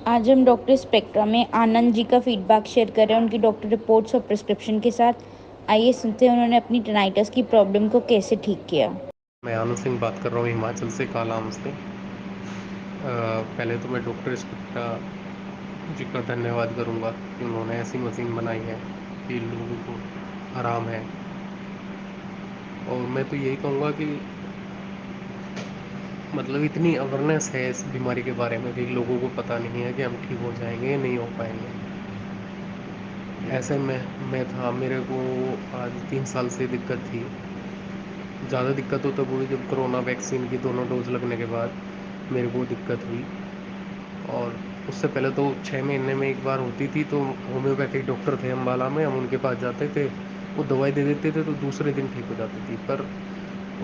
आज हम doctor spectra में आनंद जी का फीडबैक शेयर कर रहे हैं उनकी डॉक्टर रिपोर्ट्स और प्रिस्क्रिप्शन के साथ। आइए सुनते हैं उन्होंने अपनी टेनाइटिस की प्रॉब्लम को कैसे ठीक किया। मैं आनंद सिंह बात कर रहा हूँ हिमाचल से, कालाम से। पहले तो मैं डॉक्टर स्पेक्ट्रा जी का धन्यवाद करूँगा कि उन्होंने ऐसी मशीन बनाई है कि लोगों को आराम है। और मैं तो यही कहूँगा कि मतलब इतनी अवेयरनेस है इस बीमारी के बारे में कि लोगों को पता नहीं है कि हम ठीक हो जाएंगे या नहीं हो पाएंगे। ऐसे में मैं था, मेरे को आज 3 साल से दिक्कत थी। ज़्यादा दिक्कत तो तब हुई जब कोरोना वैक्सीन की दोनों डोज लगने के बाद मेरे को दिक्कत हुई। और उससे पहले तो 6 महीने में एक बार होती थी, तो होम्योपैथिक डॉक्टर थे अम्बाला में, हम उनके पास जाते थे, वो दवाई दे देते थे तो दूसरे दिन ठीक हो जाती थी। पर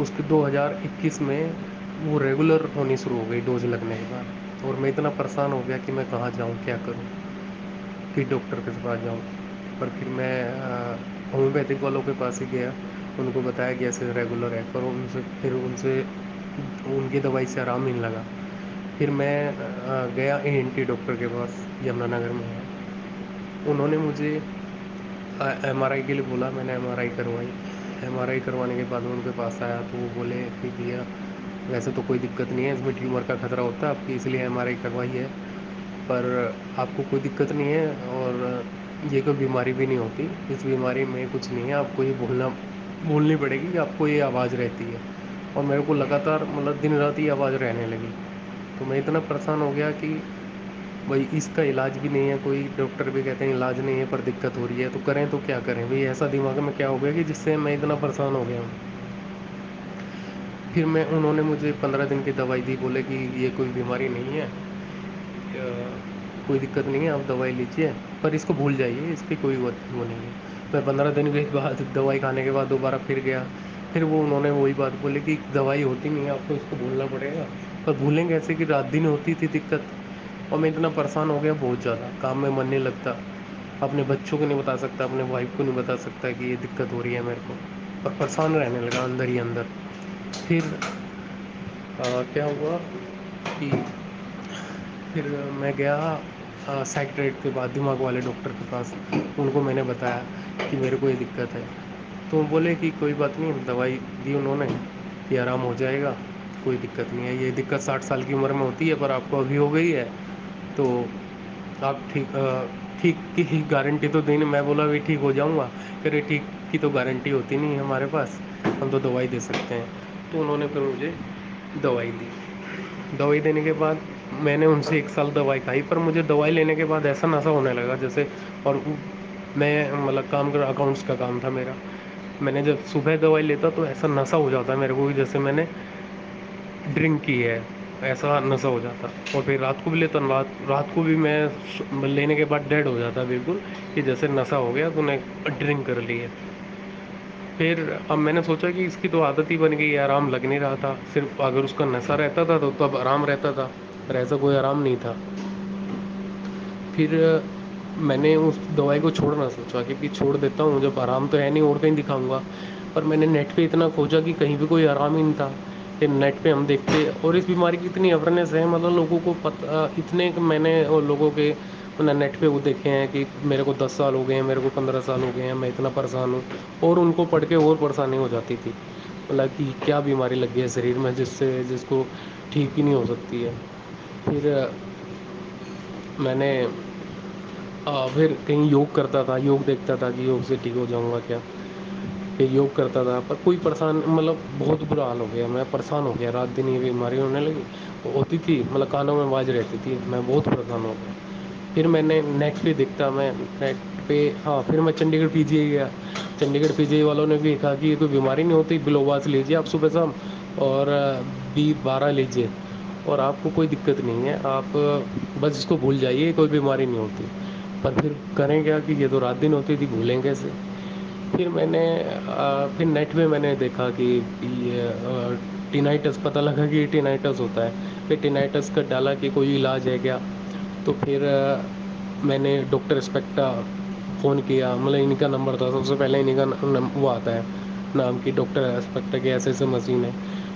उसके 2021 में वो रेगुलर होनी शुरू हो गई डोज लगने के बाद। और मैं इतना परेशान हो गया कि मैं कहाँ जाऊँ, क्या करूँ, कि डॉक्टर के पास जाऊँ। पर फिर मैं होम्योपैथिक वालों के पास ही गया, उनको बताया कि ऐसे रेगुलर है, पर उनसे उनकी दवाई से आराम नहीं लगा। फिर मैं गया एएनटी डॉक्टर के पास, यमुनानगर में है। उन्होंने मुझे एमआरआई के लिए बोला, मैंने एमआरआई करवाई। एमआरआई करवाने के बाद मैं उनके पास आया तो वो बोले कि भैया वैसे तो कोई दिक्कत नहीं है, इसमें ट्यूमर का खतरा होता है आपकी, इसलिए एमआरआई करवाई है, पर आपको कोई दिक्कत नहीं है और ये कोई बीमारी भी नहीं होती, इस बीमारी में कुछ नहीं है, आपको ये बोलनी पड़ेगी कि आपको ये आवाज़ रहती है। और मेरे को लगातार मतलब दिन रात ये आवाज़ रहने लगी। तो मैं इतना परेशान हो गया कि भाई इसका इलाज भी नहीं है, कोई डॉक्टर भी कहते हैं इलाज नहीं है, पर दिक्कत हो रही है, तो करें तो क्या करें भाई। ऐसा दिमाग में क्या हो गया कि जिससे मैं इतना परेशान हो गया हूँ। फिर मैं उन्होंने मुझे 15 दिन की दवाई दी, बोले कि ये कोई बीमारी नहीं है, कोई दिक्कत नहीं है, आप दवाई लीजिए, पर इसको भूल जाइए, इसकी कोई वो नहीं है। मैं 15 दिन के बाद दवाई खाने के बाद दोबारा फिर गया। फिर वो उन्होंने वही बात बोली कि दवाई होती नहीं है, आपको इसको भूलना पड़ेगा। पर भूलेंगे ऐसे कि रात दिन होती थी दिक्कत। और मैं इतना परेशान हो गया बहुत ज़्यादा, काम में मन नहीं लगता, अपने बच्चों को नहीं बता सकता, अपने वाइफ को नहीं बता सकता कि ये दिक्कत हो रही है मेरे को, और परेशान रहने लगा अंदर ही अंदर। फिर क्या हुआ कि फिर मैं गया साइकियाट्रिस्ट के पास, दिमाग वाले डॉक्टर के पास। उनको मैंने बताया कि मेरे को ये दिक्कत है। तो वो बोले कि कोई बात नहीं, दवाई दी उन्होंने कि आराम हो जाएगा, कोई दिक्कत नहीं है, ये दिक्कत 60 साल की उम्र में होती है, पर आपको अभी हो गई है, तो आप ठीक की ही गारंटी तो देनी। मैं बोला भाई ठीक हो जाऊंगा। कह रहे ठीक की तो गारंटी होती नहीं है हमारे पास, हम तो दवाई दे सकते हैं। तो उन्होंने फिर मुझे दवाई दी। दवाई देने के बाद मैंने उनसे 1 साल दवाई खाई, पर मुझे दवाई लेने के बाद ऐसा नशा होने लगा जैसे। और मैं मतलब काम कर, अकाउंट्स का काम था मेरा। मैंने जब सुबह दवाई लेता तो ऐसा नशा हो जाता मेरे को कि जैसे मैंने ड्रिंक की है, ऐसा नशा हो जाता। और फिर रात को भी लेता, रात को भी मैं लेने के बाद डेड हो जाता बिल्कुल, कि जैसे नशा हो गया, तूने ड्रिंक कर ली है। फिर अब मैंने सोचा कि इसकी तो आदत ही बन गई है, आराम लग नहीं रहा था। सिर्फ अगर उसका नशा रहता था तो तब आराम रहता था, पर ऐसा कोई आराम नहीं था। फिर मैंने उस दवाई को छोड़ना सोचा कि छोड़ देता हूँ, जब आराम तो है नहीं और कहीं दिखाऊंगा। पर मैंने नेट पे इतना खोजा कि कहीं भी कोई आराम ही नहीं था। फिर नेट पे हम देखते, और इस बीमारी की इतनी अवेयरनेस है, मतलब लोगों को पता इतने मैंने और लोगों के मैंने नेट पे वो देखे हैं कि मेरे को 10 साल हो गए हैं, मेरे को 15 साल हो गए हैं, मैं इतना परेशान हूँ। और उनको पढ़ के और परेशानी हो जाती थी, मतलब कि क्या बीमारी लगी है शरीर में जिसको ठीक ही नहीं हो सकती है। फिर मैंने फिर कहीं योग करता था, योग देखता था कि योग से ठीक हो जाऊंगा क्या। फिर योग करता था, पर कोई परेशान, मतलब बहुत बुरा हाल हो गया, मैं परेशान हो गया, रात दिन ये बीमारी होने लगी। होती थी, मतलब कानों में आवाज़ रहती थी, मैं बहुत परेशान हो गया। फिर मैंने नेट पे देखता, मैं नेट पे, हाँ, फिर मैं चंडीगढ़ पीजीआई गया। चंडीगढ़ पीजीआई वालों ने भी कहा कि ये कोई बीमारी नहीं होती, बिलोवास लीजिए आप सुबह शाम, और B12 लीजिए, और आपको कोई दिक्कत नहीं है, आप बस इसको भूल जाइए, कोई बीमारी नहीं होती। पर फिर करें क्या कि ये तो रात दिन होती थी, भूलें कैसे। फिर फिर नेट में मैंने देखा कि ये टिनाइटस, पता लगा कि ये टिनाइटस होता है। फिर टिनाइटस का डाला कि कोई इलाज है क्या। तो फिर मैंने डॉक्टर स्पेक्टा फ़ोन किया, मतलब इनका नंबर था सबसे पहले, इन्हीं का वो आता है नाम की, डॉक्टर स्पेक्टा की ऐसे ऐसे मशीन है।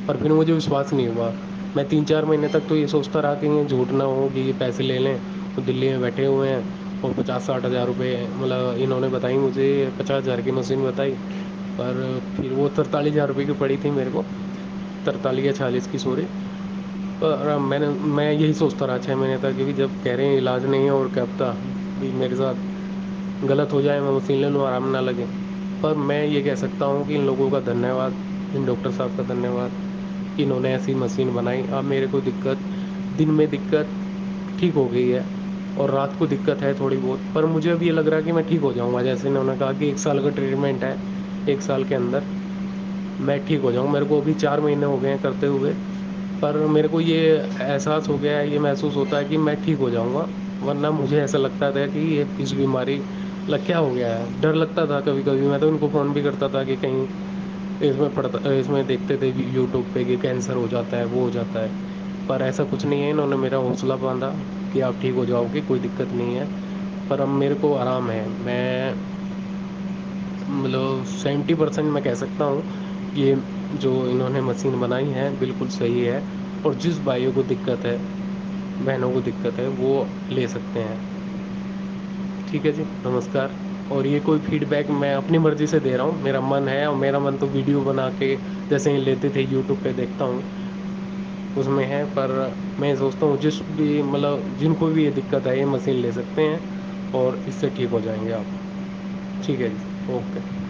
पर फिर मुझे विश्वास नहीं हुआ। मैं 3-4 महीने तक तो ये सोचता रहा कि ये झूठ ना हो, कि ये पैसे ले लें तो दिल्ली में बैठे हुए हैं और 50-60 हज़ार रुपये मतलब इन्होंने बताई मुझे, 50 हज़ार की मशीन बताई, पर फिर वो 43 हज़ार रुपये की पड़ी थी मेरे को, 43 या 46 की, सॉरी। पर मैं यही सोचता रहा 6 महीने तक, क्योंकि जब कह रहे हैं इलाज नहीं है और क्या पता भी मेरे साथ गलत हो जाए, मैं मशीन ले लूँ, आराम ना लगे। पर मैं ये कह सकता हूँ कि इन लोगों का धन्यवाद, इन डॉक्टर साहब का धन्यवाद कि इन्होंने ऐसी मशीन बनाई। अब मेरे को दिक्कत, दिन में दिक्कत ठीक हो गई है और रात को दिक्कत है थोड़ी बहुत, पर मुझे अब ये लग रहा है कि मैं ठीक हो जाऊँगा। जैसे इन्होंने कहा कि 1 साल का ट्रीटमेंट है, 1 साल के अंदर मैं ठीक हो जाऊँ। मेरे को अभी 4 महीने हो गए हैं करते हुए, पर मेरे को ये एहसास हो गया है, ये महसूस होता है कि मैं ठीक हो जाऊँगा। वरना मुझे ऐसा लगता था कि ये इस बीमारी लग क्या हो गया है, डर लगता था कभी कभी। मैं तो उनको फ़ोन भी करता था कि कहीं इसमें पढ़ता, इसमें देखते थे यूट्यूब पे कि कैंसर हो जाता है, वो हो जाता है, पर ऐसा कुछ नहीं है। इन्होंने मेरा हौसला बांधा कि आप ठीक हो जाओगे, कोई दिक्कत नहीं है। पर अब मेरे को आराम है। मैं मतलब 70% मैं कह सकता हूँ ये जो इन्होंने मशीन बनाई है बिल्कुल सही है। और जिस भाइयों को दिक्कत है, बहनों को दिक्कत है, वो ले सकते हैं। ठीक है जी, नमस्कार। और ये कोई फीडबैक मैं अपनी मर्ज़ी से दे रहा हूँ, मेरा मन है, और मेरा मन तो वीडियो बना के जैसे ही लेते थे यूट्यूब पे देखता हूँ उसमें है। पर मैं सोचता हूँ जिस भी मतलब जिनको भी ये दिक्कत है ये मशीन ले सकते हैं और इससे ठीक हो जाएंगे आप। ठीक है जी, ओके।